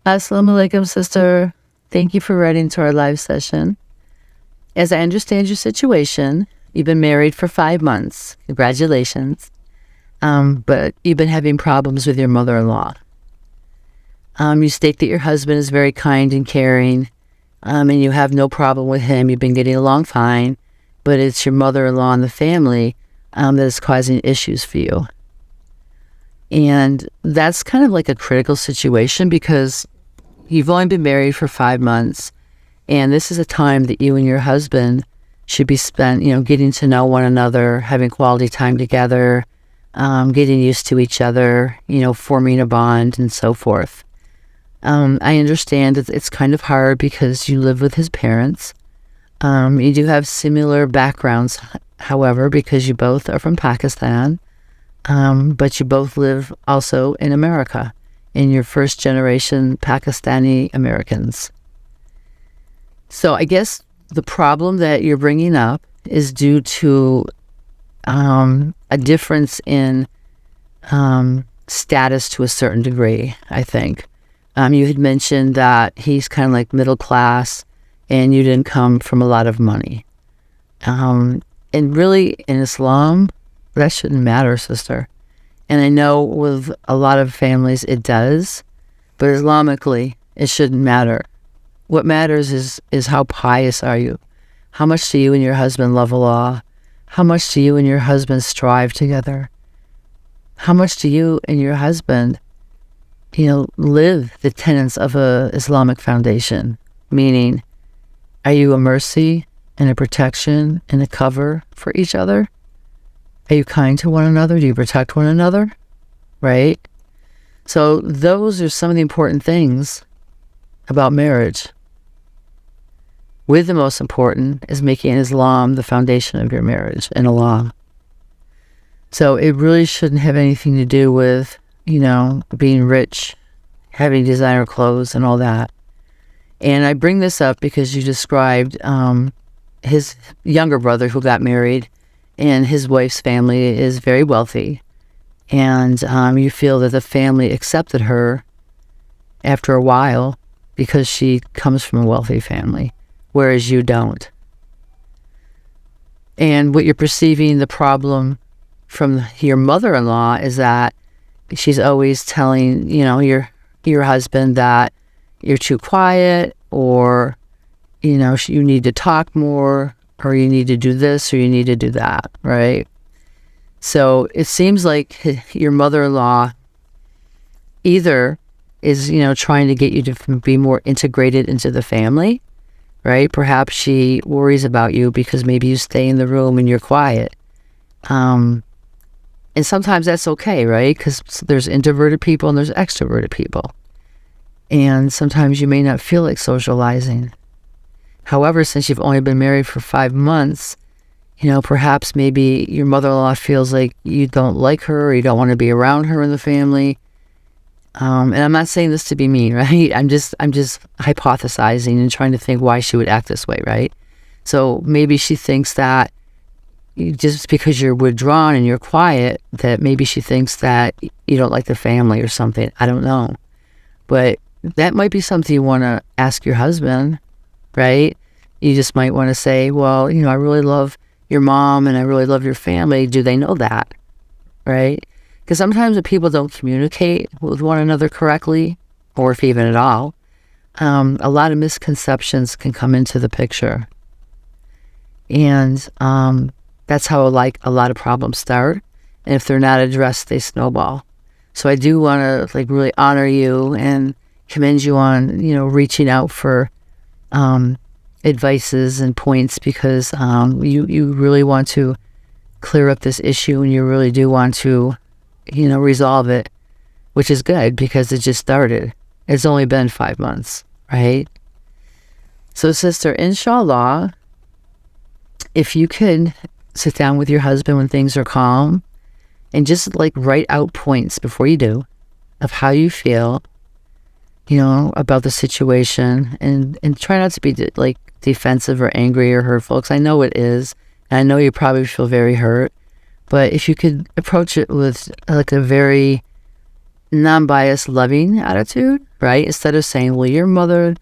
Assalamu alaikum, sister. Thank you for writing to our live session. As I understand your situation, you've been married for 5 months. Congratulations. But you've been having problems with your mother-in-law. You state that your husband is very kind and caring, and you have no problem with him. You've been getting along fine, but it's your mother-in-law and the family that is causing issues for you. And that's kind of like a critical situation because you've only been married for 5 months, and this is a time that you and your husband should be spent, getting to know one another, having quality time together, getting used to each other, forming a bond and so forth. I understand that it's kind of hard because you live with his parents. You do have similar backgrounds, however, because you both are from Pakistan, but you both live also in America, and you're first generation Pakistani Americans. So I guess the problem that you're bringing up is due to a difference in status to a certain degree, I think. You had mentioned that he's kind of like middle class and you didn't come from a lot of money. And really in Islam, that shouldn't matter, sister. And I know with a lot of families it does, but Islamically, it shouldn't matter. What matters is how pious are you? How much do you and your husband love Allah? How much do you and your husband strive together? How much do you and your husband, live the tenets of a Islamic foundation? Meaning, are you a mercy and a protection and a cover for each other? Are you kind to one another? Do you protect one another? Right? So those are some of the important things about marriage. With the most important is making Islam the foundation of your marriage and Allah. So it really shouldn't have anything to do with, being rich, having designer clothes and all that. And I bring this up because you described his younger brother who got married, and his wife's family is very wealthy. And you feel that the family accepted her after a while because she comes from a wealthy family, whereas you don't. And what you're perceiving the problem from your mother-in-law is that she's always telling, your husband that you're too quiet, or, you need to talk more, or you need to do this, or you need to do that, right? So it seems like your mother-in-law either is, trying to get you to be more integrated into the family, right? Perhaps she worries about you because maybe you stay in the room and you're quiet. And sometimes that's okay, right? Because there's introverted people and there's extroverted people. And sometimes you may not feel like socializing. However, since you've only been married for 5 months, perhaps maybe your mother-in-law feels like you don't like her or you don't want to be around her in the family. And I'm not saying this to be mean, right? I'm just hypothesizing and trying to think why she would act this way, right? So maybe she thinks that just because you're withdrawn and you're quiet, that maybe she thinks that you don't like the family or something. I don't know. But that might be something you want to ask your husband, right? You just might want to say, well, I really love your mom and I really love your family. Do they know that, right? Because sometimes if people don't communicate with one another correctly, or if even at all, a lot of misconceptions can come into the picture. And that's how a lot of problems start. And if they're not addressed, they snowball. So I do want to really honor you and commend you on, reaching out for advices and points, because you really want to clear up this issue and you really do want to, resolve it, which is good because it just started. It's only been 5 months, right? So sister, inshallah, if you could sit down with your husband when things are calm and just write out points before you do of how you feel, about the situation, and try not to be defensive or angry or hurtful, because I know it is, and I know you probably feel very hurt. But if you could approach it with a very non-biased, loving attitude, right? Instead of saying, well, your mother,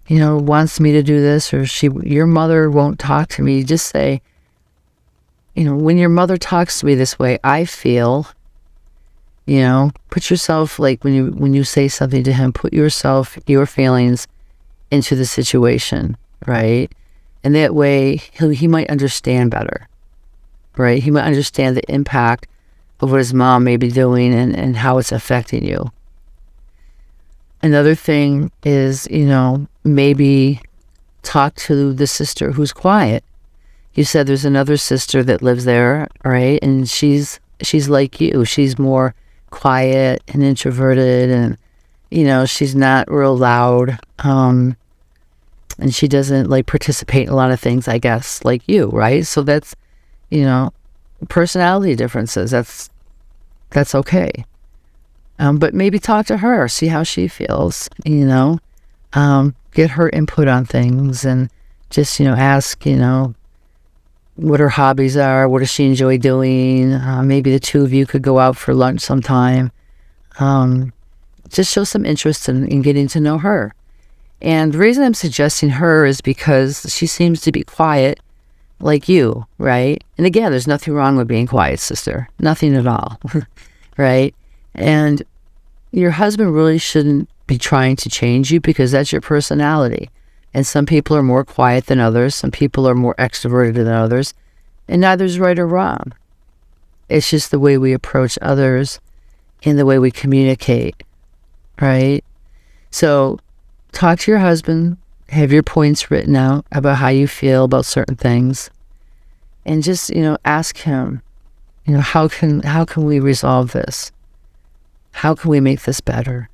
wants me to do this, or your mother won't talk to me. Just say, when your mother talks to me this way, I feel, put yourself, like when you say something to him, put yourself, your feelings into the situation, right? And that way he might understand better, right? He might understand the impact of what his mom may be doing and how it's affecting you. Another thing is, maybe talk to the sister who's quiet. You said there's another sister that lives there, right? And she's like you. She's more quiet and introverted, and, she's not real loud. And she doesn't like participate in a lot of things, I guess, like you, right? So that's, personality differences. That's okay. But maybe talk to her, see how she feels, get her input on things, and just, ask, what her hobbies are, what does she enjoy doing. Maybe the two of you could go out for lunch sometime. Just show some interest in getting to know her. And the reason I'm suggesting her is because she seems to be quiet like you, right? And again, there's nothing wrong with being quiet, sister. Nothing at all, right? And your husband really shouldn't be trying to change you, because that's your personality. And some people are more quiet than others. Some people are more extroverted than others. And neither's right or wrong. It's just the way we approach others and the way we communicate, right? So talk to your husband, have your points written out about how you feel about certain things, and just, ask him, how can we resolve this? How can we make this better?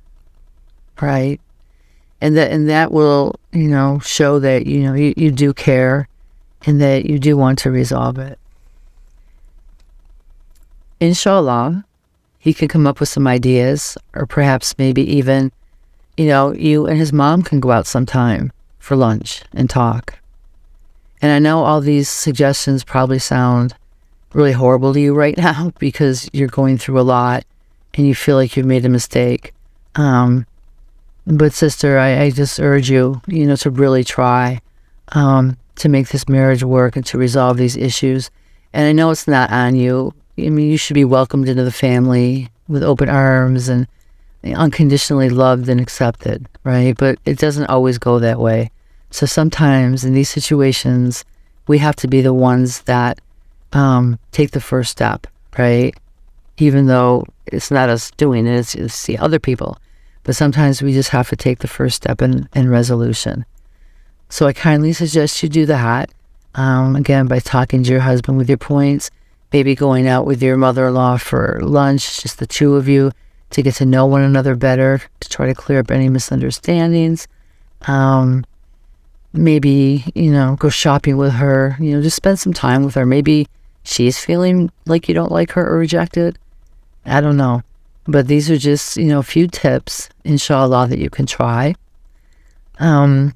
Right? And that will, show that, you do care and that you do want to resolve it. Inshallah, he can come up with some ideas, or perhaps maybe even, you and his mom can go out sometime for lunch and talk. And I know all these suggestions probably sound really horrible to you right now because you're going through a lot and you feel like you've made a mistake. But sister, I just urge you, to really try to make this marriage work and to resolve these issues. And I know it's not on you. I mean, you should be welcomed into the family with open arms and unconditionally loved and accepted, right? But it doesn't always go that way. So sometimes in these situations, we have to be the ones that take the first step, right? Even though it's not us doing it, it's the other people. But sometimes we just have to take the first step in resolution. So I kindly suggest you do that. Again, by talking to your husband with your points, maybe going out with your mother-in-law for lunch, just the two of you, to get to know one another better, to try to clear up any misunderstandings. Maybe, go shopping with her, just spend some time with her. Maybe she's feeling like you don't like her or rejected. I don't know. But these are just, a few tips, inshallah, that you can try. You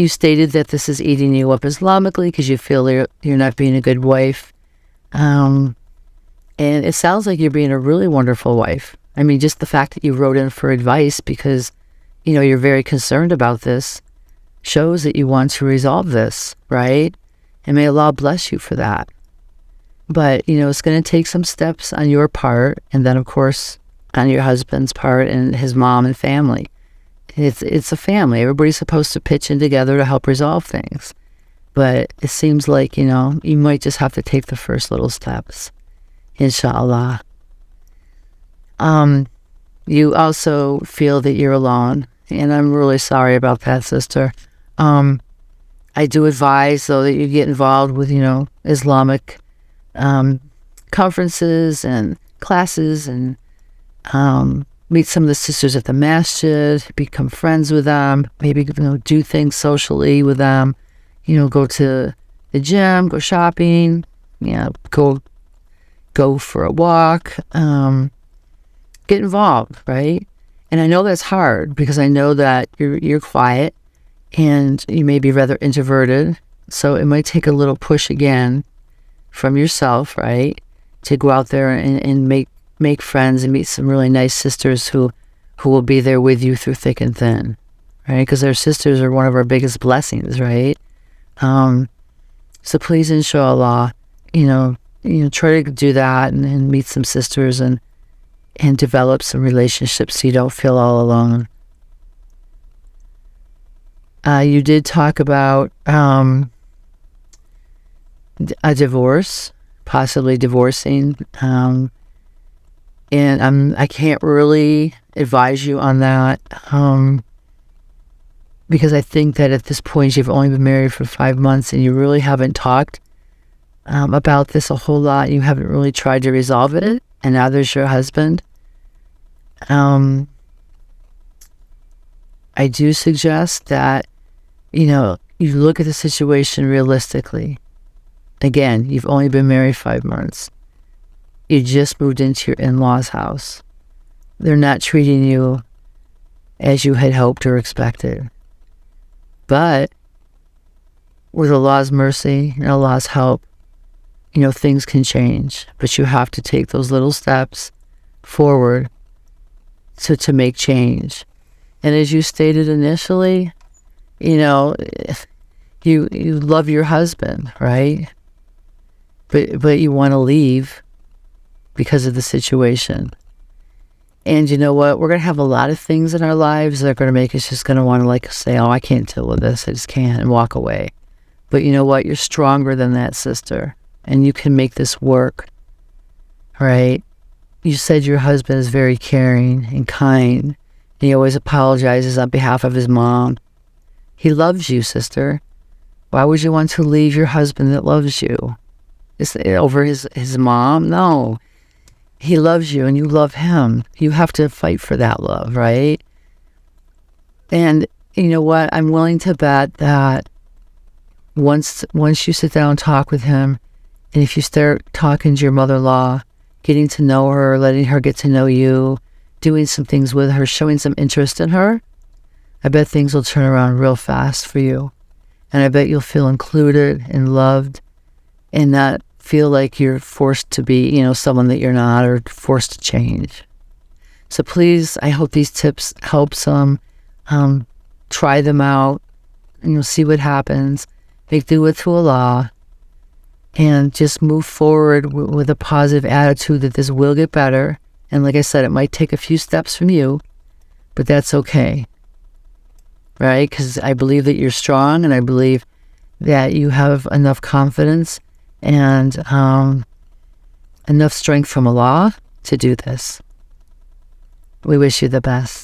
stated that this is eating you up Islamically because you feel you're not being a good wife. And it sounds like you're being a really wonderful wife. I mean, just the fact that you wrote in for advice because, you're very concerned about this shows that you want to resolve this, right? And may Allah bless you for that. But, it's going to take some steps on your part, and then, of course, on your husband's part and his mom and family. It's a family. Everybody's supposed to pitch in together to help resolve things. But it seems like, you might just have to take the first little steps, inshallah. You also feel that you're alone, and I'm really sorry about that, sister. I do advise, though, that you get involved with, Islamic conferences and classes, and meet some of the sisters at the masjid, become friends with them, maybe do things socially with them, go to the gym, go shopping, go for a walk, get involved, right? And I know that's hard because I know that you're quiet and you may be rather introverted, so it might take a little push again from yourself, right, to go out there and make make friends and meet some really nice sisters who will be there with you through thick and thin, right? Because our sisters are one of our biggest blessings, right? So please, inshallah, try to do that and meet some sisters and develop some relationships so you don't feel all alone. You did talk about a divorce, possibly divorcing, and I can't really advise you on that because I think that at this point you've only been married for 5 months and you really haven't talked about this a whole lot. You haven't really tried to resolve it, and now there's your husband. I do suggest that you look at the situation realistically. Again, you've only been married 5 months. You just moved into your in-laws' house. They're not treating you as you had hoped or expected. But with Allah's mercy and Allah's help, things can change. But you have to take those little steps forward to make change. And as you stated initially, you love your husband, right? But you want to leave because of the situation. And you know what? We're going to have a lot of things in our lives that are going to make us just going to want to say, oh, I can't deal with this. I just can't, and walk away. But you know what? You're stronger than that, sister. And you can make this work, right? You said your husband is very caring and kind. And he always apologizes on behalf of his mom. He loves you, sister. Why would you want to leave your husband that loves you? Is it over his mom? No. He loves you and you love him. You have to fight for that love, right? And you know what? I'm willing to bet that once you sit down and talk with him, and if you start talking to your mother-in-law, getting to know her, letting her get to know you, doing some things with her, showing some interest in her, I bet things will turn around real fast for you. And I bet you'll feel included and loved and not feel like you're forced to be, someone that you're not, or forced to change. So please, I hope these tips help some. Try them out, and you'll see what happens. Make do with Allah, and just move forward with a positive attitude that this will get better. And like I said, it might take a few steps from you, but that's okay, right? Because I believe that you're strong, and I believe that you have enough confidence and enough strength from Allah to do this. We wish you the best.